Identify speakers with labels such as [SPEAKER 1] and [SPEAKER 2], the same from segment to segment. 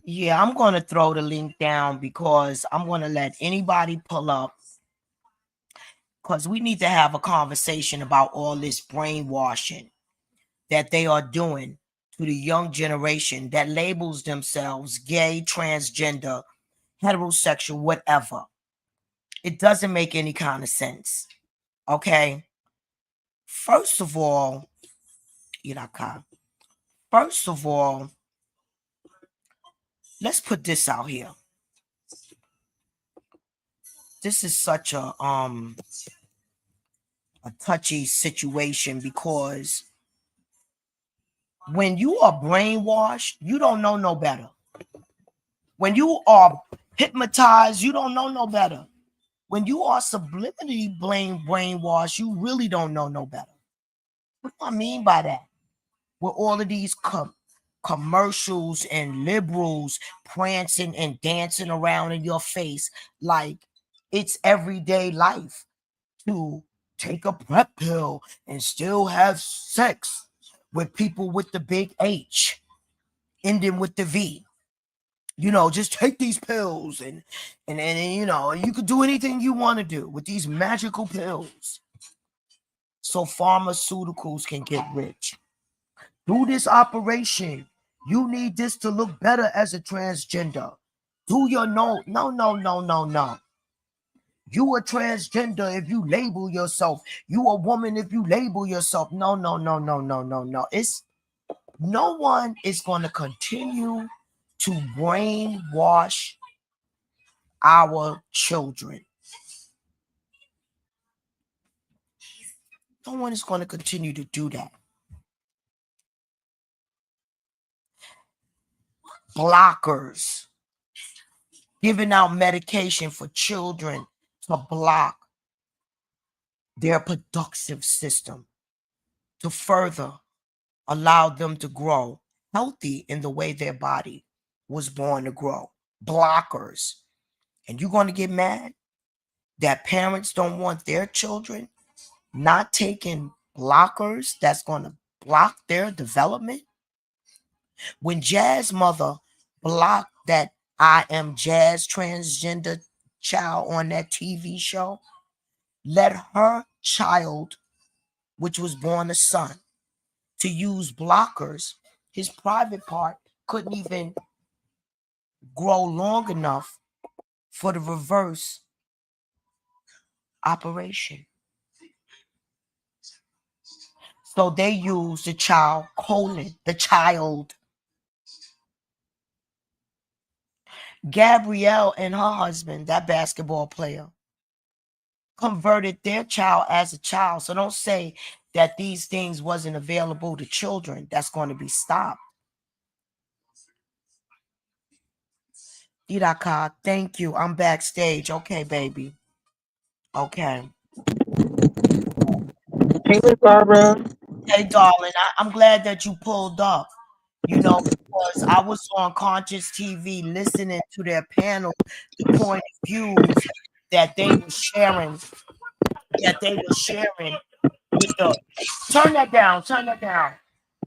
[SPEAKER 1] Yeah, I'm going to throw the link down because I'm going to let anybody pull up, because we need to have a conversation about all this brainwashing that they are doing to the young generation that labels themselves gay, transgender, heterosexual, whatever. It doesn't make any kind of sense. Okay. First of all, Iraka, first of all, let's put this out here. This is such a touchy situation because when you are brainwashed, you don't know no better. When you are hypnotized, you don't know no better. When you are subliminally brainwashed, you really don't know no better. What do I mean by that? With all of these commercials and liberals prancing and dancing around in your face like it's everyday life to take a prep pill and still have sex with people with the big H, ending with the V. Just take these pills and you could do anything you want to do with these magical pills so pharmaceuticals can get rich. Do this operation. You need this to look better as a transgender. Do your no. You a transgender if you label yourself. You a woman if you label yourself. No. It's no one is going to continue to brainwash our children. No one is going to continue to do that. Blockers, giving out medication for children to block their productive system, to further allow them to grow healthy in the way their body was born to grow. Blockers. And you're going to get mad that parents don't want their children not taking blockers that's going to block their development? When Jazz mother blocked that I Am Jazz transgender child on that TV show, let her child, which was born a son, to use blockers, his private part couldn't even grow long enough for the reverse operation. So they used the child. Gabrielle and her husband, that basketball player, converted their child as a child. So don't say that these things wasn't available to children. That's going to be stopped. Iraka, thank you. I'm backstage. Okay, baby. Okay.
[SPEAKER 2] Hey, Miss Barbara.
[SPEAKER 1] Hey, darling, I'm glad that you pulled up, because I was on Conscious TV listening to their panel, the point of views that they were sharing, with the turn that down.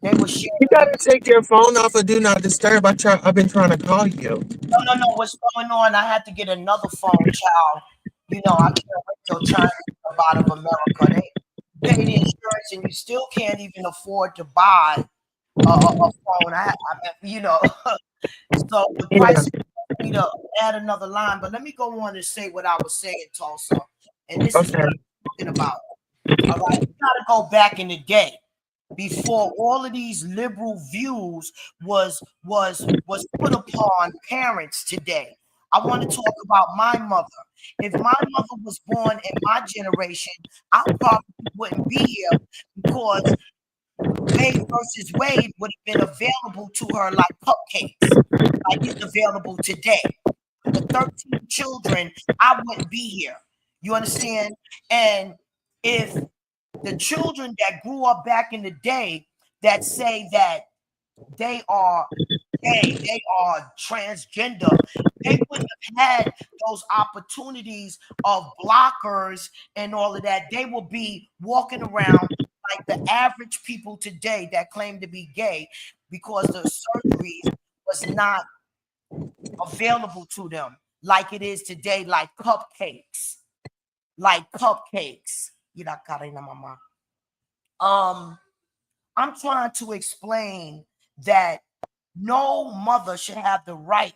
[SPEAKER 1] They were
[SPEAKER 2] You
[SPEAKER 1] sharing.
[SPEAKER 2] gotta take your phone off of Do Not Disturb. I've been trying to call you.
[SPEAKER 1] No. What's going on? I had to get another phone, child. I can't wait till China come out of America. They pay the insurance, and you still can't even afford to buy a phone. So the
[SPEAKER 2] Yeah.
[SPEAKER 1] price me to add another line. But let me go on and say what I was saying, Tulsa. And this is what
[SPEAKER 2] Okay.
[SPEAKER 1] I'm talking about. All right, we gotta go back in the day before all of these liberal views was put upon parents today. I want to talk about my mother. If my mother was born in my generation, I probably wouldn't be here because Wade versus Wade would have been available to her like cupcakes, like it's available today. The 13 children, I wouldn't be here. You understand? And if the children that grew up back in the day that say that they are gay, they are transgender, they wouldn't have had those opportunities of blockers and all of that. They will be walking around like the average people today that claim to be gay because the surgeries was not available to them like it is today, like cupcakes. Like cupcakes. I'm trying to explain that no mother should have the right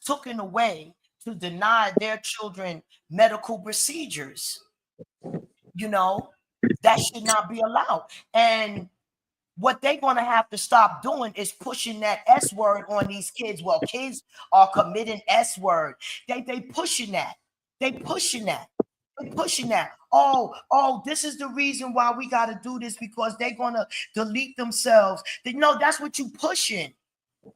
[SPEAKER 1] taken away to deny their children medical procedures. That should not be allowed. And what they're going to have to stop doing is pushing that S word on these kids. Well, kids are committing S word. They pushing that. They pushing that. They pushing that. Oh, this is the reason why we got to do this, because they're going to delete themselves. No, that's what you pushing.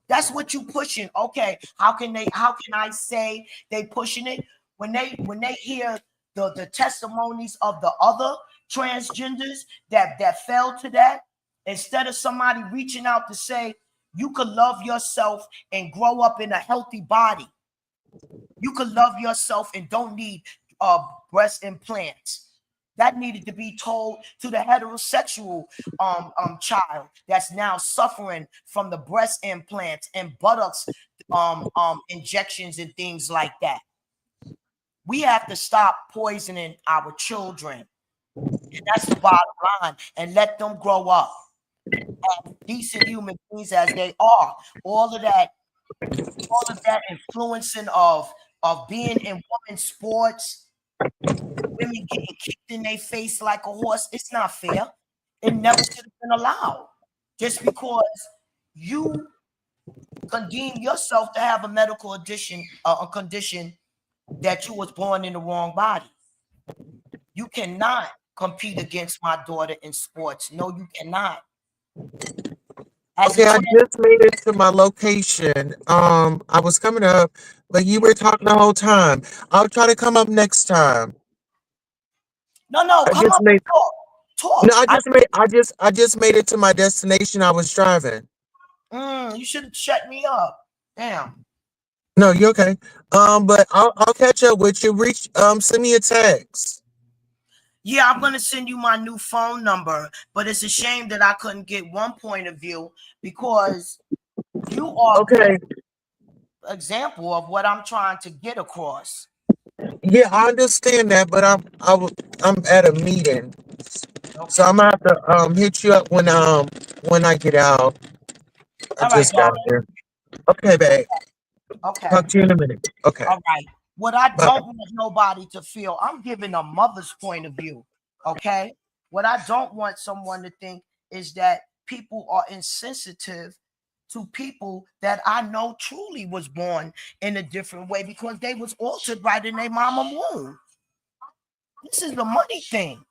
[SPEAKER 1] That's what you pushing. Okay, how can I say they pushing it when they hear the testimonies of the other transgenders that fell to that? Instead of somebody reaching out to say you could love yourself and grow up in a healthy body, you could love yourself and don't need breast implants. That needed to be told to the heterosexual child that's now suffering from the breast implants and buttocks injections and things like that. We have to stop poisoning our children. And that's the bottom line. And let them grow up as decent human beings as they are. All of that influencing of being in women's sports, women getting kicked in their face like a horse. It's not fair. It never should have been allowed. Just because you condemn yourself to have a medical a condition that you was born in the wrong body. You cannot compete against my daughter in sports. No, you cannot.
[SPEAKER 2] Okay, I just made it to my location. I was coming up, but you were talking the whole time. I'll try to come up next time.
[SPEAKER 1] No,
[SPEAKER 2] I
[SPEAKER 1] come
[SPEAKER 2] just
[SPEAKER 1] up and
[SPEAKER 2] made
[SPEAKER 1] talk.
[SPEAKER 2] no, I just made it to my destination. I was driving.
[SPEAKER 1] You should have shut me up. Damn.
[SPEAKER 2] No, you're okay. But I'll catch up with you. Send me a text.
[SPEAKER 1] Yeah, I'm gonna send you my new phone number, but it's a shame that I couldn't get one point of view, because you are
[SPEAKER 2] Okay.
[SPEAKER 1] an example of what I'm trying to get across.
[SPEAKER 2] Yeah, I understand that, but I'm at a meeting, so
[SPEAKER 1] Okay.
[SPEAKER 2] I'm gonna have to hit you up when I get out. I
[SPEAKER 1] All right,
[SPEAKER 2] just got
[SPEAKER 1] darling.
[SPEAKER 2] here. Okay, babe.
[SPEAKER 1] Okay.
[SPEAKER 2] Talk to you in a minute. Okay.
[SPEAKER 1] All right. What I
[SPEAKER 2] Bye.
[SPEAKER 1] don't want nobody to feel, I'm giving a mother's point of view. Okay. What I don't want someone to think is that people are insensitive to people that I know truly was born in a different way, because they was altered right in their mama womb. This is the money thing.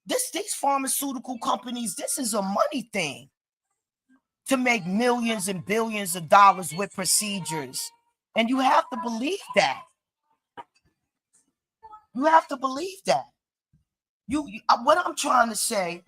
[SPEAKER 1] These pharmaceutical companies, this is a money thing, to make millions and billions of dollars with procedures. And you have to believe that. You have to believe that. What I'm trying to say,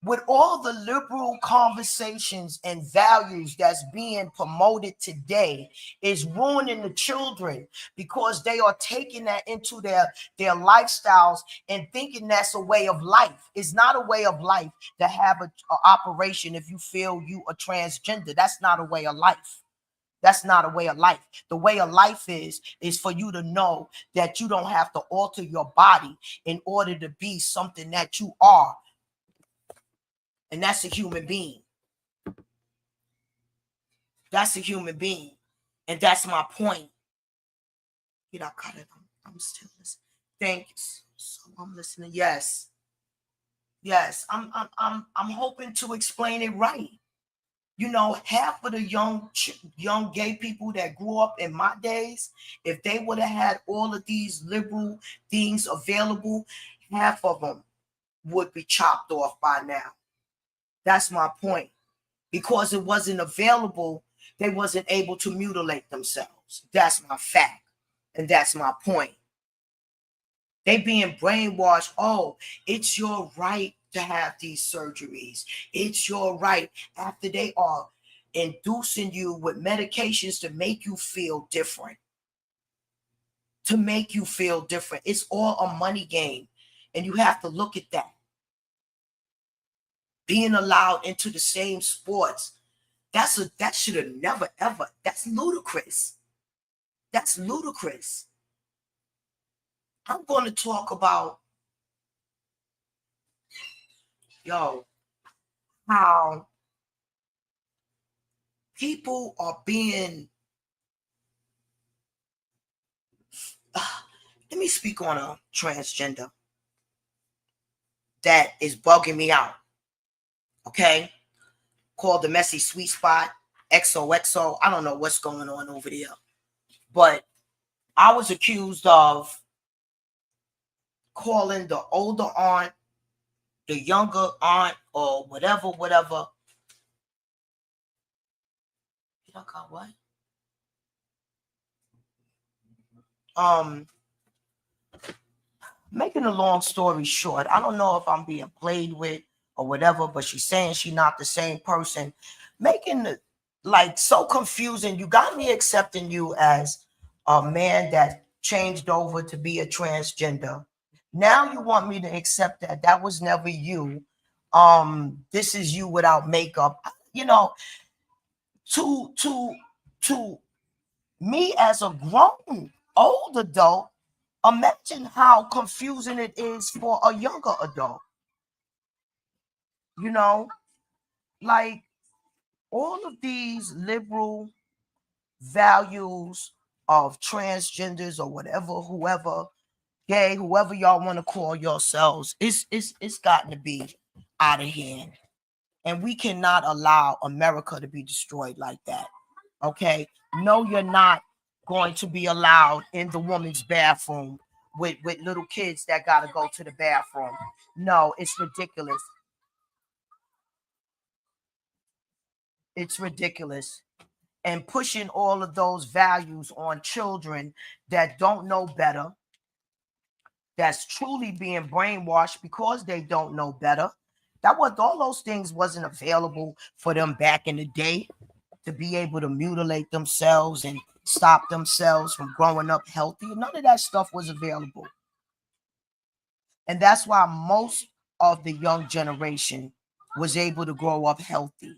[SPEAKER 1] with all the liberal conversations and values that's being promoted today, is ruining the children, because they are taking that into their lifestyles and thinking that's a way of life. It's not a way of life to have a operation if you feel you are transgender. That's not a way of life. That's not a way of life. The way of life is for you to know that you don't have to alter your body in order to be something that you are. And that's a human being. That's a human being. And that's my point. You know, cut it. I'm still listening. Thank you. So I'm listening. Yes. Yes. I'm hoping to explain it right. Half of the young gay people that grew up in my days, if they would have had all of these liberal things available, half of them would be chopped off by now. That's my point. Because it wasn't available, they wasn't able to mutilate themselves. That's my fact. And that's my point. They being brainwashed. Oh, it's your right to have these surgeries. It's your right, after they are inducing you with medications to make you feel different. To make you feel different. It's all a money game. And you have to look at that. Being allowed into the same sports. That should have never ever. That's ludicrous. That's ludicrous. I'm going to talk about, how people are being. Let me speak on a transgender that is bugging me out. Okay, called the Messy Sweet Spot, XOXO. I don't know what's going on over there, but I was accused of calling the older aunt, the younger aunt, or whatever. Did I call what? Making a long story short, I don't know if I'm being played with or whatever, but she's saying she's not the same person. Making it like so confusing. You got me accepting you as a man that changed over to be a transgender. Now you want me to accept that that was never you. This is you without makeup. You know, to me as a grown old adult, imagine how confusing it is for a younger adult. You know, like all of these liberal values of transgenders or whatever, whoever, gay, whoever y'all want to call yourselves, it's gotten to be out of hand. And we cannot allow America to be destroyed like that. Okay. No, you're not going to be allowed in the woman's bathroom with little kids that got to go to the bathroom. No, it's ridiculous. It's ridiculous. And pushing all of those values on children that don't know better, that's truly being brainwashed because they don't know better. That was all those things wasn't available for them back in the day, to be able to mutilate themselves and stop themselves from growing up healthy. None of that stuff was available. And that's why most of the young generation was able to grow up healthy.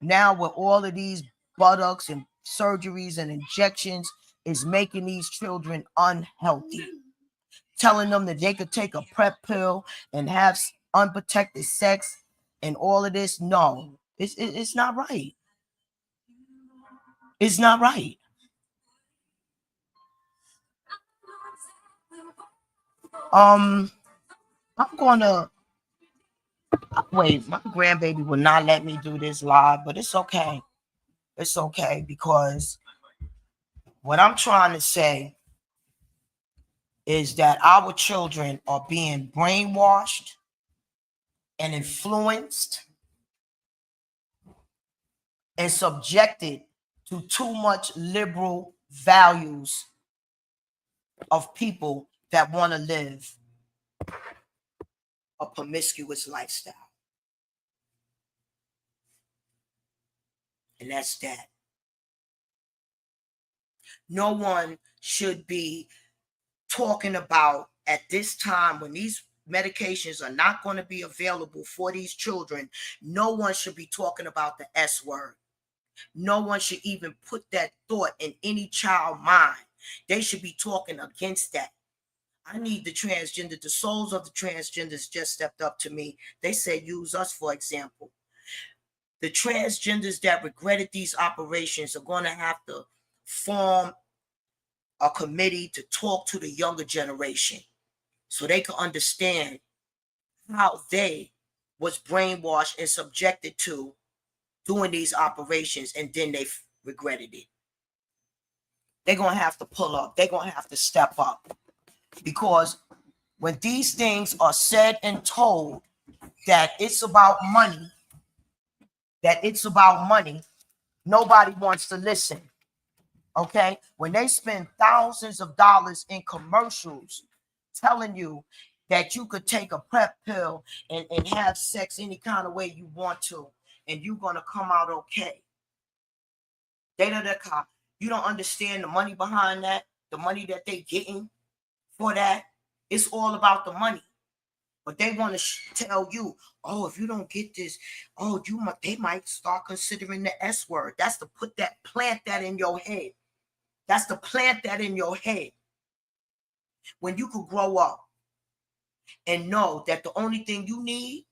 [SPEAKER 1] Now, with all of these buttocks and surgeries and injections, is making these children unhealthy, telling them that they could take a prep pill and have unprotected sex and all of this. No, it's not right. It's not right. I'm gonna wait. My grandbaby will not let me do this live, but it's okay. It's okay, because what I'm trying to say is that our children are being brainwashed and influenced and subjected to too much liberal values of people that want to live a promiscuous lifestyle. And that's that. No one should be talking about at this time, when these medications are not going to be available for these children. No one should be talking about the S word. No one should even put that thought in any child mind. They should be talking against that. I need the transgender, the souls of the transgenders just stepped up to me. They said, use us, for example. The transgenders that regretted these operations are going to have to form a committee to talk to the younger generation so they can understand how they was brainwashed and subjected to doing these operations, and then they regretted it. They're going to have to pull up. They're going to have to step up, because when these things are said and told that it's about money, nobody wants to listen. Okay? When they spend thousands of dollars in commercials telling you that you could take a prep pill and have sex any kind of way you want to, and you're going to come out okay. You don't understand the money behind that, the money that they getting for that. It's all about the money. But they want to tell you, oh, if you don't get this, oh, they might start considering the S word. That's to plant that in your head. That's to plant that in your head. When you could grow up and know that the only thing you need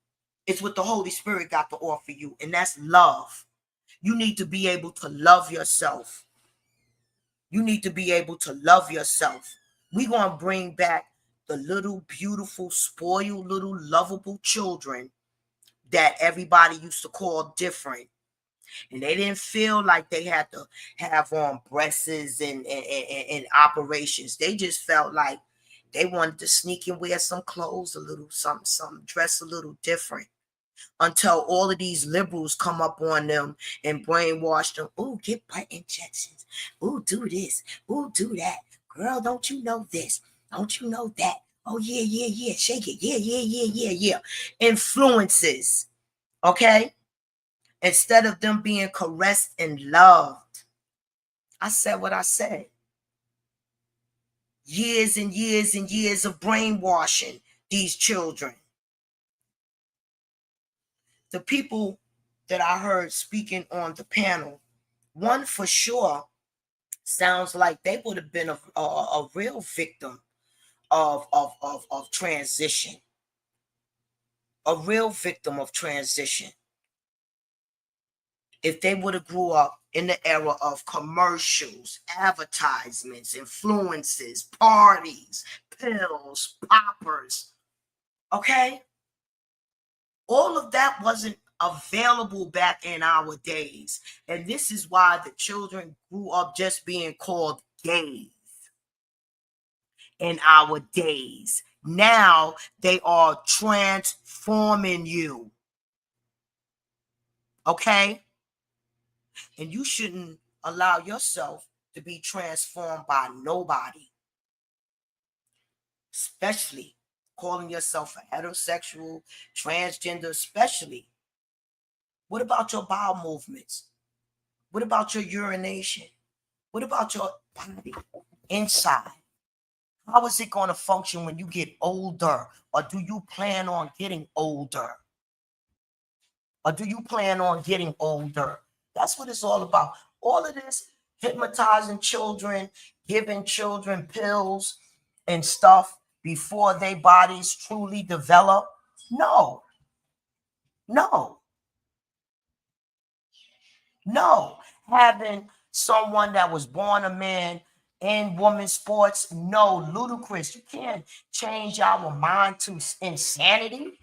[SPEAKER 1] is what the Holy Spirit got to offer you, and that's love. You need to be able to love yourself. You need to be able to love yourself. We're going to bring back the little, beautiful, spoiled, little, lovable children that everybody used to call different. And they didn't feel like they had to have on breasts and operations. They just felt like they wanted to sneak and wear some clothes a little, something, dress a little different. Until all of these liberals come up on them and brainwash them. Oh, get butt injections. Oh, do this. Oh, do that. Girl, don't you know this? Don't you know that? Oh, yeah, yeah, yeah. Shake it. Yeah, yeah, yeah, yeah, yeah. Influences. Okay? Instead of them being caressed and loved. I said what I said. Years and years and years of brainwashing these children. The people that I heard speaking on the panel, one for sure sounds like they would have been a real victim of transition. A real victim of transition. If they would have grew up in the era of commercials, advertisements, influences, parties, pills, poppers, okay? All of that wasn't available back in our days. And this is why the children grew up just being called gays in our days. Now they are transforming you. Okay? And you shouldn't allow yourself to be transformed by nobody, especially calling yourself a heterosexual, transgender, especially. What about your bowel movements? What about your urination? What about your body inside? How is it going to function when you get older? Or do you plan on getting older? Or do you plan on getting older? That's what it's all about. All of this hypnotizing children, giving children pills and stuff before their bodies truly develop. No, no, no. Having someone that was born a man in women's sports, no, ludicrous. You can't change our mind to insanity.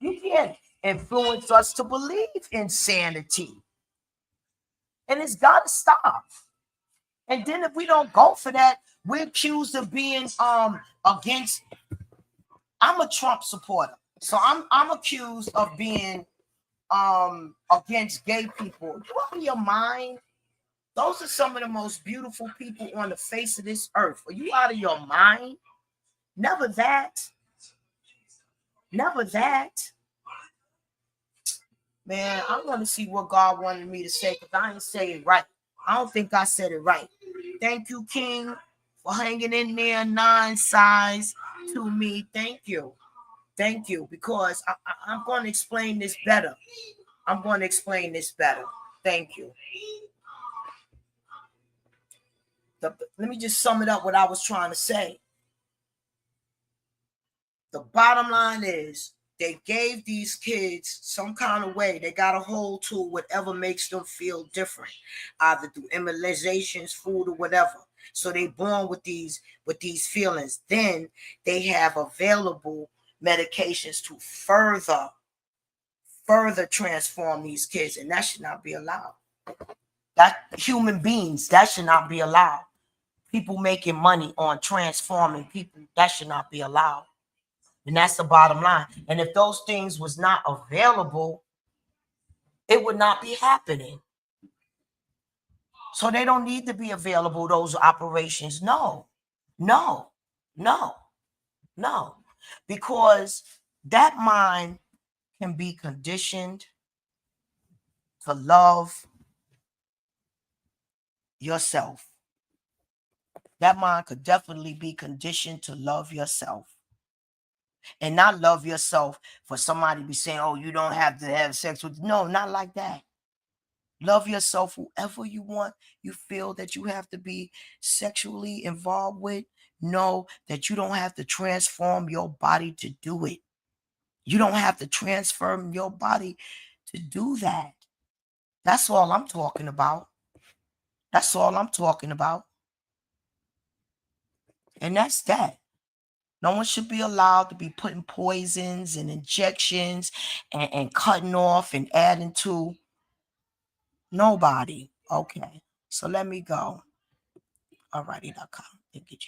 [SPEAKER 1] You can't influence us to believe insanity. And it's got to stop. And then if we don't go for that, we're accused of being against. I'm a Trump supporter, so I'm accused of being against gay people. You out of your mind? Those are some of the most beautiful people on the face of this earth. Are you out of your mind? Never that. Never that. Man, I want to see what God wanted me to say because I ain't say it right. I don't think I said it right. Thank you, King, for hanging in there 9 size to me. Thank you. Thank you. Because I'm going to explain this better. I'm going to explain this better. Thank you. Let me just sum it up what I was trying to say. The bottom line is they gave these kids some kind of way. They got a hold to whatever makes them feel different, either through immunizations, food, or whatever. So they born with these feelings. Then they have available medications to further transform these kids, and that should not be allowed. That human beings, that should not be allowed. People making money on transforming people, that should not be allowed. And that's the bottom line. And if those things was not available, it would not be happening. So they don't need to be available, those operations. No, no, no, no. Because that mind can be conditioned to love yourself. That mind could definitely be conditioned to love yourself. And not love yourself for somebody to be saying, oh, you don't have to have sex with. No, not like that. Love yourself, whoever you want, you feel that you have to be sexually involved with. Know that you don't have to transform your body to do it. You don't have to transform your body to do that. That's all I'm talking about. That's all I'm talking about. And that's that. No one should be allowed to be putting poisons and injections and cutting off and adding to. Nobody. Okay. So let me go. Alrighty.com. Thank you,